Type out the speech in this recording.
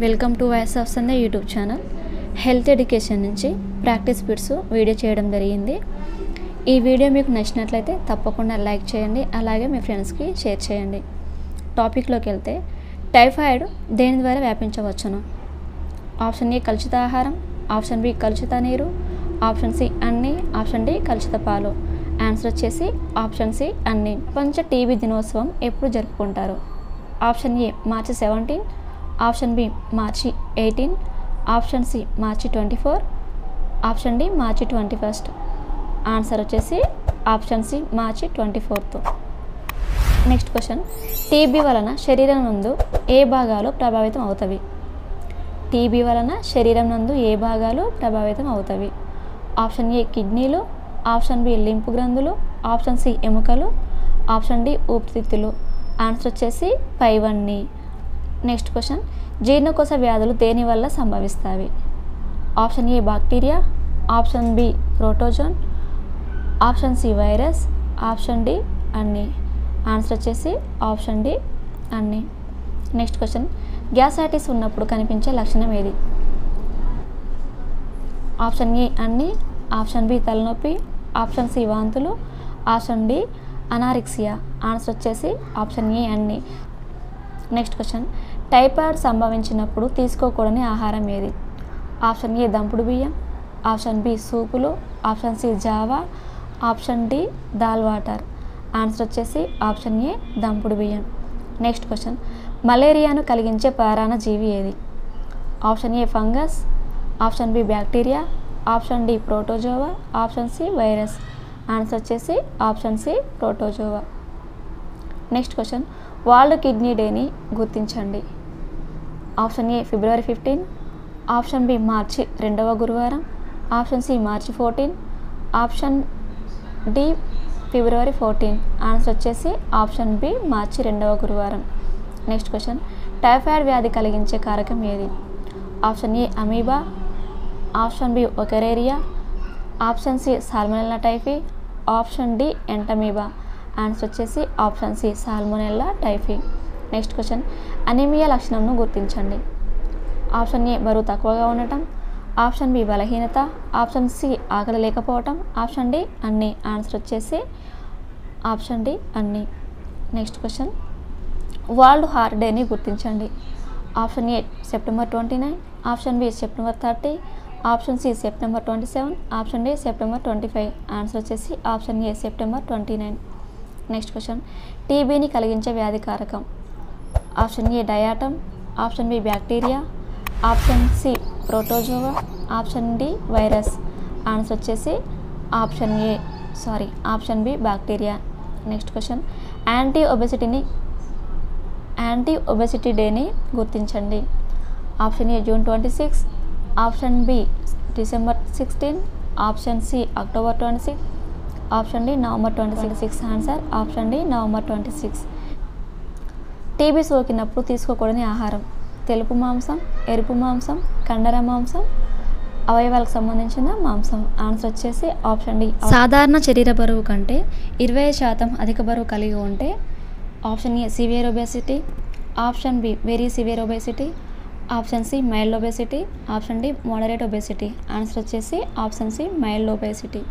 Welcome to voice of Sunday YouTube channel. Health education నుంచి practice bits video చేయడం జరిగింది. ఈ వీడియో మీకు నచ్చినట్లయితే తప్పకుండా లైక్ చేయండి, అలాగే మీ ఫ్రెండ్స్కి షేర్ చేయండి. టాపిక్లోకి వెళ్తే, టైఫాయిడ్ దేని ద్వారా వ్యాపించవచ్చును? ఆప్షన్ ఏ కలుషిత ఆహారం, ఆప్షన్ బి కలుషిత నీరు, ఆప్షన్ సి అన్ని, ఆప్షన్ డి కలుషిత పాలు. ఆన్సర్ వచ్చేసి ఆప్షన్ సి అన్ని. ప్రపంచ టీబీ దినోత్సవం ఎప్పుడు జరుపుకుంటారు? ఆప్షన్ ఏ మార్చి 17, ఆప్షన్ బి మార్చి 18, ఆప్షన్ సి మార్చి 24, ఆప్షన్ డి మార్చి 21. ఆన్సర్ వచ్చేసి ఆప్షన్ సి మార్చి 24. నెక్స్ట్ క్వశ్చన్, టీబీ వలన శరీరం నందు ఏ భాగాలు ప్రభావితం అవుతవి? టీబీ వలన శరీరం నందు ఏ భాగాలు ప్రభావితం అవుతవి? ఆప్షన్ ఏ కిడ్నీలు, ఆప్షన్ బి లింపు గ్రంథులు, ఆప్షన్ సి ఎముకలు, ఆప్షన్ డి ఊపిరితిత్తులు. ఆన్సర్ వచ్చేసి పైవన్నీ. నెక్స్ట్ క్వశ్చన్, జీర్ణకోశ వ్యాధులు దేని వల్ల సంభవిస్తాయి? Option A bacteria, option B protozoan, option C virus, option D అన్ని. ఆన్సర్ వచ్చేసి ఆప్షన్ డి అన్ని. నెక్స్ట్ క్వశ్చన్, గ్యాస్ట్రైటిస్ ఉన్నప్పుడు కనిపించే లక్షణం ఏది? ఆప్షన్ ఏ అన్ని, ఆప్షన్ బి తలనొప్పి, ఆప్షన్ సి వాంతులు, ఆప్షన్ డి అనారిక్సియా. ఆన్సర్ వచ్చేసి ఆప్షన్ ఏ అన్ని. నెక్స్ట్ క్వశ్చన్, టైఫాయిడ్ సంభవించినప్పుడు తీసుకోకూడని ఆహారం ఏది? ఆప్షన్ ఏ దంపుడు బియ్యం, ఆప్షన్ బి సూపులు, ఆప్షన్ సి జావా, ఆప్షన్ డి దాల్ వాటర్. ఆన్సర్ వచ్చేసి ఆప్షన్ ఏ దంపుడు బియ్యం. నెక్స్ట్ క్వశ్చన్, మలేరియాను కలిగించే పరాన్న జీవి ఏది? Option A fungus, option B bacteria, option D protozoa, option C virus. Answer వచ్చేసి option C protozoa. Next question, world kidney డేని గుర్తించండి. Option A February 15, option B మార్చి 2వ గురువారం, ఆప్షన్ సి మార్చి 14, ఆప్షన్ డి ఫిబ్రవరి 14. ఆన్సర్ వచ్చేసి option B మార్చి 2వ గురువారం. నెక్స్ట్ క్వశ్చన్, టైఫాయిడ్ వ్యాధి కలిగించే కారకం ఏది? Option A amoeba, option B ఒకెరేరియా, option C salmonella typhi, option D entamoeba. Answer వచ్చేసి option C salmonella typhi. Next question, anaemia లక్షణంను గుర్తించండి. ఆప్షన్ ఏ బరువు తక్కువగా ఉండటం, ఆప్షన్ బి బలహీనత, ఆప్షన్ సి ఆకలి లేకపోవటం, ఆప్షన్ డి అన్ని. ఆన్సర్ వచ్చేసి ఆప్షన్ డి అన్ని. నెక్స్ట్ క్వశ్చన్, వరల్డ్ హార్ట్ డేని గుర్తించండి. Option A September 29, option B September 30, option C September 27, option D September 25. Answer వచ్చేసి option A September 29. Next question, టీబీని కలిగించే వ్యాధి కారకం. Option A diatom, option B bacteria, option C protozoa, option D virus. Answer వచ్చేసి option B bacteria. Next question, anti obesity డేని గుర్తించండి. Option A June 26, option B December 16, option C October 26, option D November 26. Answer option D November 26. TB సోకినప్పుడు తీసుకోకూడని ఆహారం. తెలుపు మాంసం, ఎరుపు మాంసం, కండర మాంసం, అవయవాలకు సంబంధించిన మాంసం. ఆన్సర్ వచ్చేసి ఆప్షన్ డి. సాధారణ శరీర బరువు కంటే 20% అధిక బరువు కలిగి ఉంటే option A severe obesity, option B very severe obesity, option C mild obesity, option D moderate obesity. Answer వచ్చేసి ఆప్షన్ సి మైల్డ్ ఒబేసిటీ.